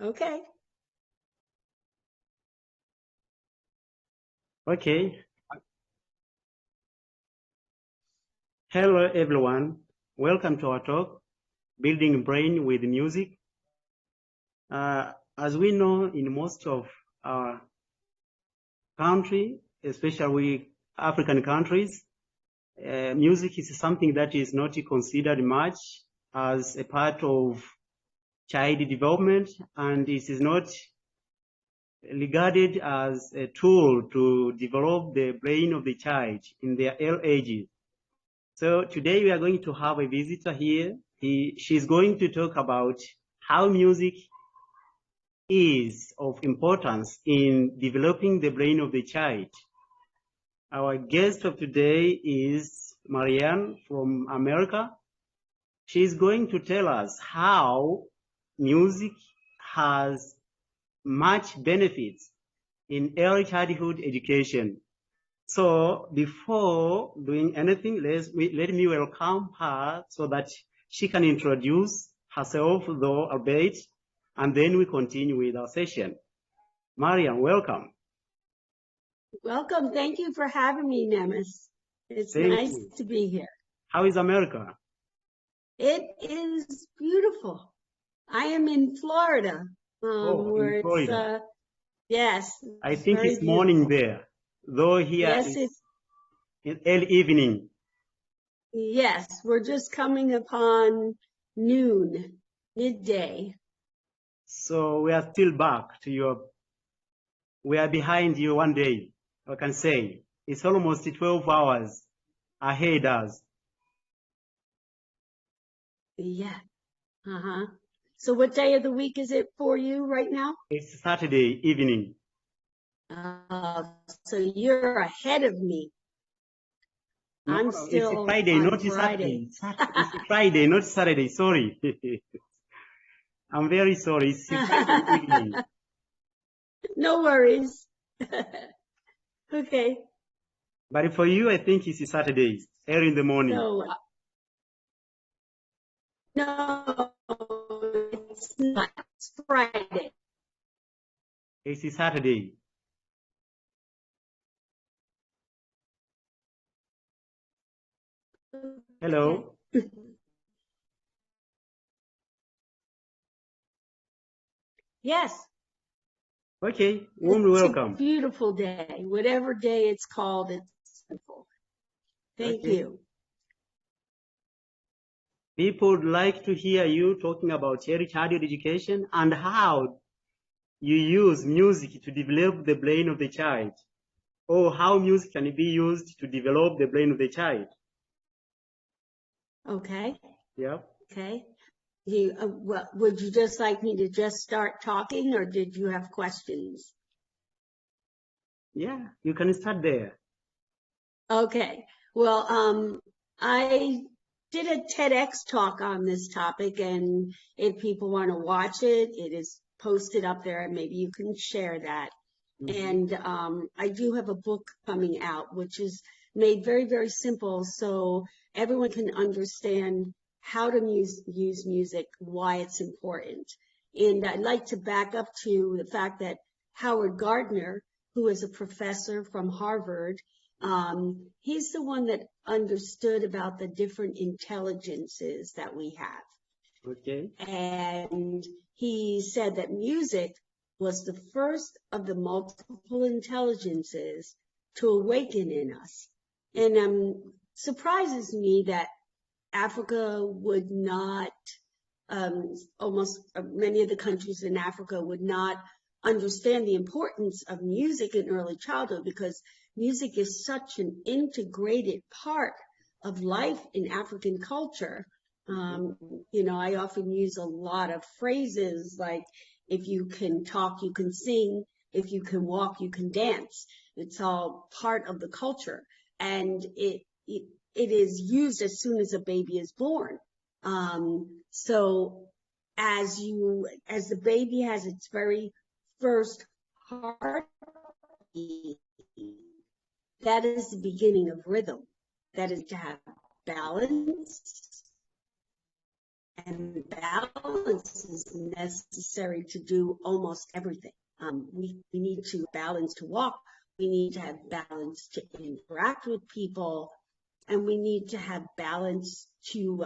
Okay. Okay. Hello, everyone. Welcome to our talk, Building Brain with Music. As we know, in most of our country, especially African countries, music is something that is not considered much as a part of child development, and it is not regarded as a tool to develop the brain of the child in their early ages. So today we are going to have a visitor here. She's going to talk about how music is of importance in developing the brain of the child. Our guest of today is Maryann from America. She's going to tell us how music has much benefits in early childhood education. So before doing anything, let me welcome her so that she can introduce herself, though a bit, and then we continue with our session. Maryann, welcome. Welcome. Thank you for having me, Nemes. It's Thank nice you. to be here. How is America? It is beautiful. I am in Florida, where In Florida. it's, yes, I it's think very it's morning beautiful. there, though here Yes, it's in early evening. yes, we're just coming upon noon, midday. So we are still back to we are behind you one day, I can say. It's almost 12 hours ahead us. Yeah. Uh-huh. So what day of the week is it for you right now? It's Saturday evening. So you're ahead of me. No, I'm it's still Friday, on not Friday. Saturday. It's Friday, not Saturday. Sorry. I'm very sorry. It's Friday evening. No worries. Okay. But for you, I think it's Saturday, early in the morning. So, no, it's not. It's Friday. It's Saturday. Hello. Yes, Okay, warmly it's a welcome. beautiful day. Whatever day it's called, it's beautiful. Thank Okay. you. People would like to hear you talking about early childhood education and how you use music to develop the brain of the child, or how music can be used to develop the brain of the child. Okay. Yeah. Okay. Would you just like me to just start talking, or did you have questions? Yeah, you can start there. Okay. Well, I did a TEDx talk on this topic, and if people want to watch it, it is posted up there, and maybe you can share that. And I do have a book coming out, which is made very, very simple so everyone can understand how to use music, why it's important. And I'd like to back up to the fact that Howard Gardner, who is a professor from Harvard, he's the one that understood about the different intelligences that we have. Okay. And he said that music was the first of the multiple intelligences to awaken in us. And surprises me that Africa would not, almost many of the countries in Africa would not understand the importance of music in early childhood, because music is such an integrated part of life in African culture. I often use a lot of phrases like, if you can talk, you can sing. If you can walk, you can dance. It's all part of the culture. And it is used as soon as a baby is born. So as the baby has its very first heartbeat, that is the beginning of rhythm. That is to have balance and balance is necessary to do almost everything. We need to balance to walk. We need to have balance to interact with people, and we need to have balance to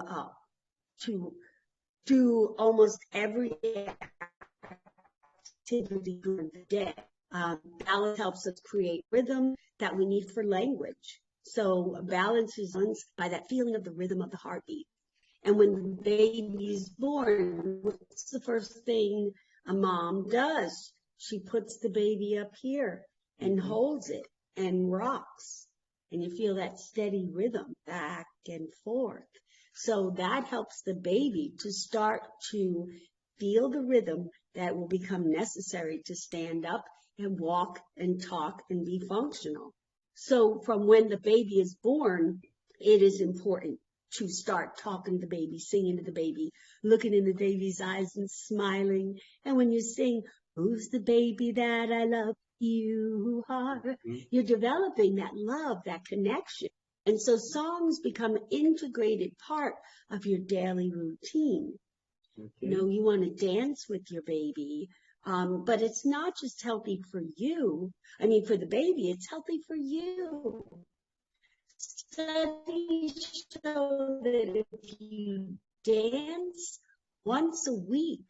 do almost every activity during the day. Balance helps us create rhythm that we need for language. So balance is by that feeling of the rhythm of the heartbeat. And when the baby is born, what's the first thing a mom does? She puts the baby up here and holds it and rocks. And you feel that steady rhythm back and forth. So that helps the baby to start to feel the rhythm that will become necessary to stand up and walk and talk and be functional. So from when the baby is born, it is important to start talking to the baby, singing to the baby, looking in the baby's eyes and smiling. And when you sing, "Who's the baby that I love? You are," you're developing that love, that connection. And so songs become an integrated part of your daily routine. You know, you want to dance with your baby, but it's not just healthy for you. I mean, for the baby, it's healthy for you. Studies show that if you dance once a week,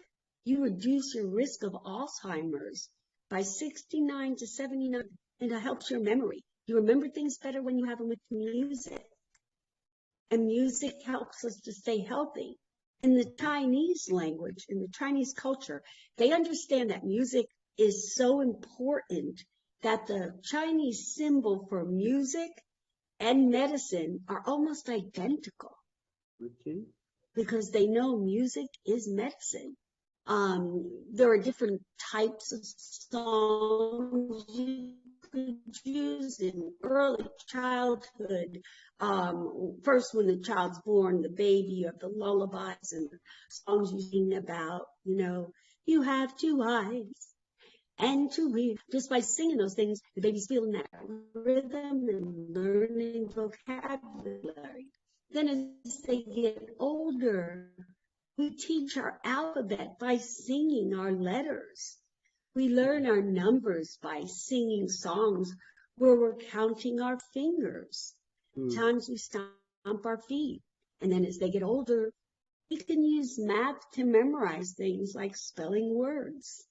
you reduce your risk of Alzheimer's by 69 to 79, and it helps your memory. You remember things better when you have them with music. And music helps us to stay healthy. In the Chinese language, in the Chinese culture, they understand that music is so important that the Chinese symbol for music and medicine are almost identical. Because they know music is medicine. There are different types of songs you could use in early childhood. First, when the child's born, the baby, or the lullabies and the songs you sing about, you know, you have two eyes and two ears. Just by singing those things, the baby's feeling that rhythm and learning vocabulary. Then as they get older, we teach our alphabet by singing our letters. We learn our numbers by singing songs where we're counting our fingers. Times we stomp our feet. And then as they get older, we can use math to memorize things like spelling words.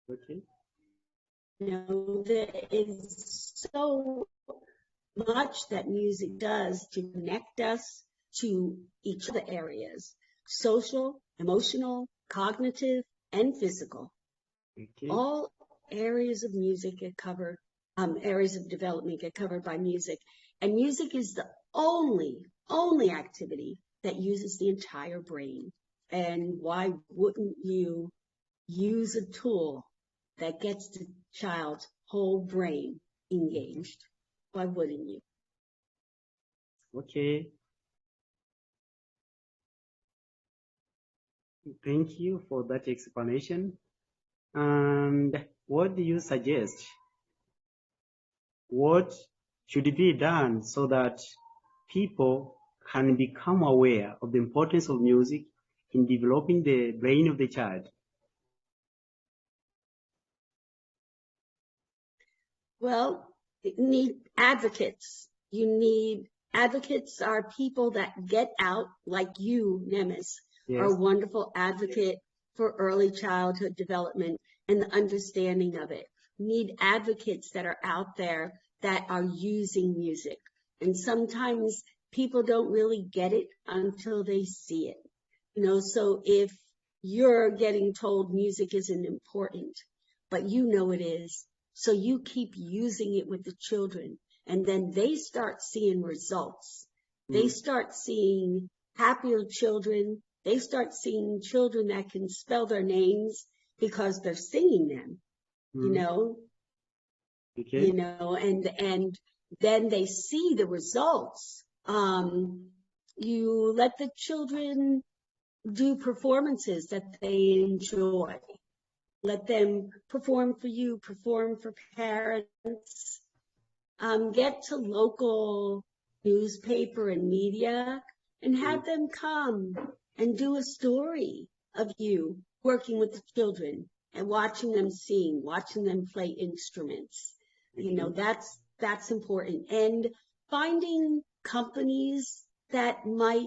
You know, there is so much that music does to connect us to each of the areas: social, emotional, cognitive, and physical. All areas of music get covered, areas of development get covered by music. And music is the only activity that uses the entire brain. And why wouldn't you use a tool that gets the child's whole brain engaged? Why wouldn't you? Okay. Thank you for that explanation. And what do you suggest? What should be done so that people can become aware of the importance of music in developing the brain of the child? Well, you need advocates. Advocates are people that get out, like you, Nemes, are a wonderful advocate for early childhood development and the understanding of it. You need advocates that are out there that are using music. And sometimes people don't really get it until they see it. You know, so if you're getting told music isn't important, but you know it is, so you keep using it with the children, and then they start seeing results. They start seeing happier children. They start seeing children that can spell their names because they're singing them, you know, you know, and then they see the results. You let the children do performances that they enjoy. Let them perform for you, perform for parents. Get to local newspaper and media and have them come and do a story of you working with the children and watching them sing, watching them play instruments. You know, that's important. And finding companies that might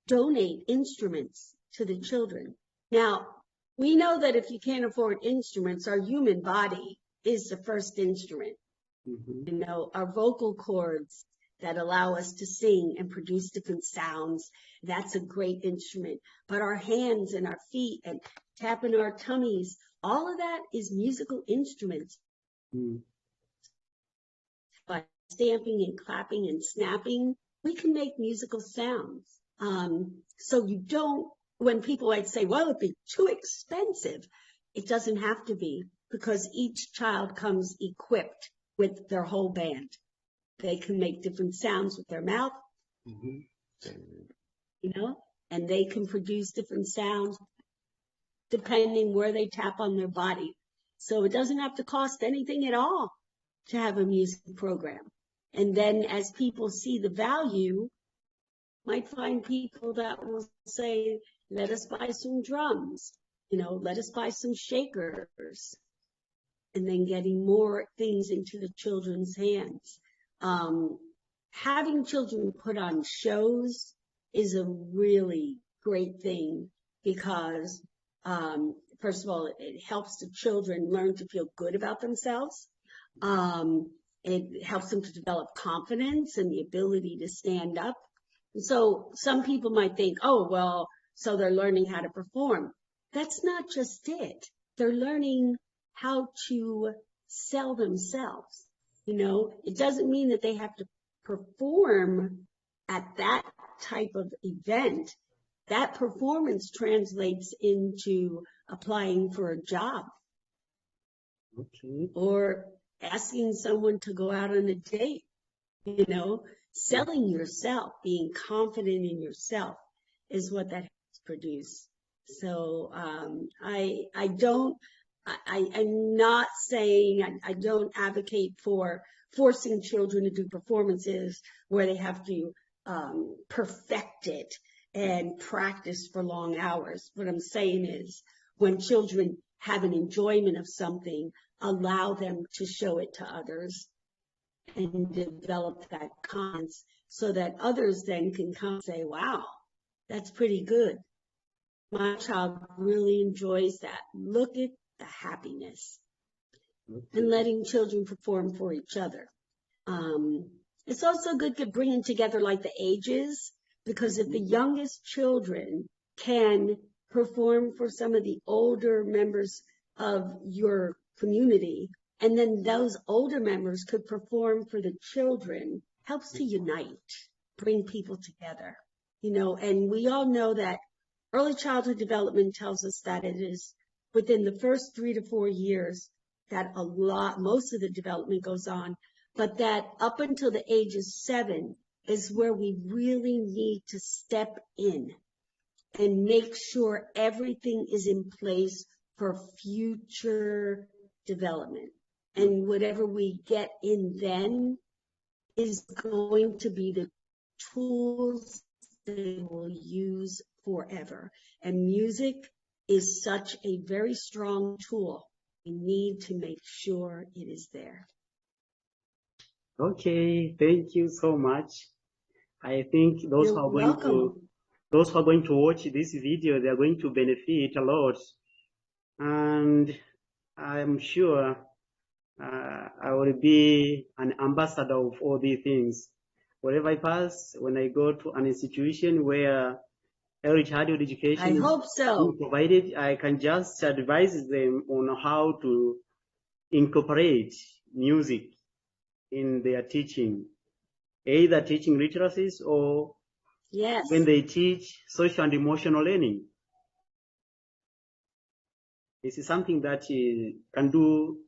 donate instruments to the children. Now, we know that if you can't afford instruments, our human body is the first instrument. You know, our vocal cords that allow us to sing and produce different sounds, that's a great instrument. But our hands and our feet and tapping our tummies, all of that is musical instruments. By stamping and clapping and snapping, we can make musical sounds. So you don't, when people might say, well, it'd be too expensive, it doesn't have to be, because each child comes equipped with their whole band. They can make different sounds with their mouth, you know, and they can produce different sounds depending where they tap on their body. So it doesn't have to cost anything at all to have a music program. And then as people see the value, might find people that will say, let us buy some drums, you know, let us buy some shakers, and then getting more things into the children's hands. Having children put on shows is a really great thing because, first of all, it helps the children learn to feel good about themselves. It helps them to develop confidence and the ability to stand up. And so some people might think, oh, well, so they're learning how to perform. That's not just it. They're learning how to sell themselves. You know, it doesn't mean that they have to perform at that type of event. That performance translates into applying for a job. Or asking someone to go out on a date, you know, selling yourself, being confident in yourself is what that helps produce. So I'm not saying, I don't advocate for forcing children to do performances where they have to perfect it and practice for long hours. What I'm saying is when children have an enjoyment of something, allow them to show it to others and develop that confidence so that others then can come and say, wow, that's pretty good. My child really enjoys that. Look at the happiness. And letting children perform for each other. It's also good to bringing together like the ages, because if the youngest children can perform for some of the older members of your community, and then those older members could perform for the children, helps to unite, bring people together, you know. And we all know that early childhood development tells us that it is within the first 3 to 4 years that most of the development goes on, but that up until the age of 7 is where we really need to step in and make sure everything is in place for future development. And whatever we get in then is going to be the tools they will use forever. And music is such a very strong tool. We need to make sure it is there. Okay, thank you so much. I think those You're welcome. those who are going to watch this video, they are going to benefit a lot. And I'm sure I will be an ambassador of all these things. Wherever I pass, when I go to an institution where early childhood education I hope so. is provided, I can just advise them on how to incorporate music in their teaching, either teaching literacies or Yes. when they teach social and emotional learning. This is something that can do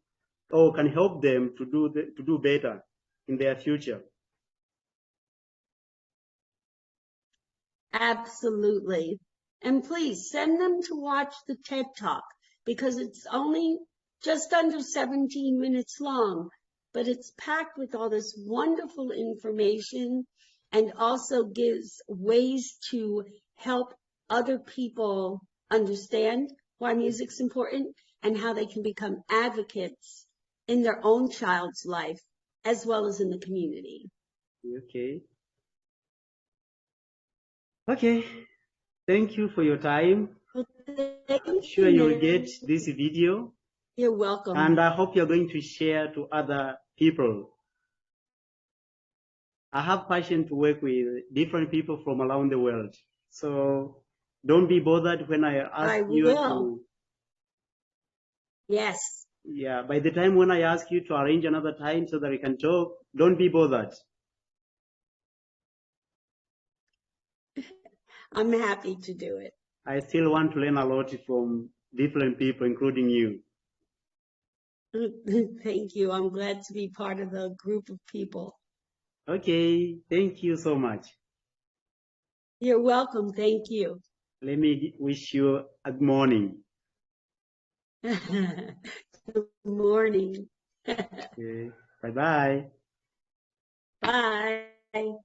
or can help them to do better in their future. Absolutely. And please send them to watch the TED Talk, because it's only just under 17 minutes long, but it's packed with all this wonderful information and also gives ways to help other people understand why music's important and how they can become advocates in their own child's life as well as in the community. Okay. Okay. Thank you for your time. Well, I'm sure you will get this video. You're welcome. And I hope you're going to share to other people. I have passion to work with different people from around the world. So don't be bothered when I ask you to. Yes. Yeah, by the time when I ask you to arrange another time so that we can talk, don't be bothered. I'm happy to do it. I still want to learn a lot from different people, including you. Thank you. I'm glad to be part of the group of people. Okay, thank you so much. You're welcome. Thank you. Let me wish you a good morning. Good morning. Okay, bye-bye. Bye.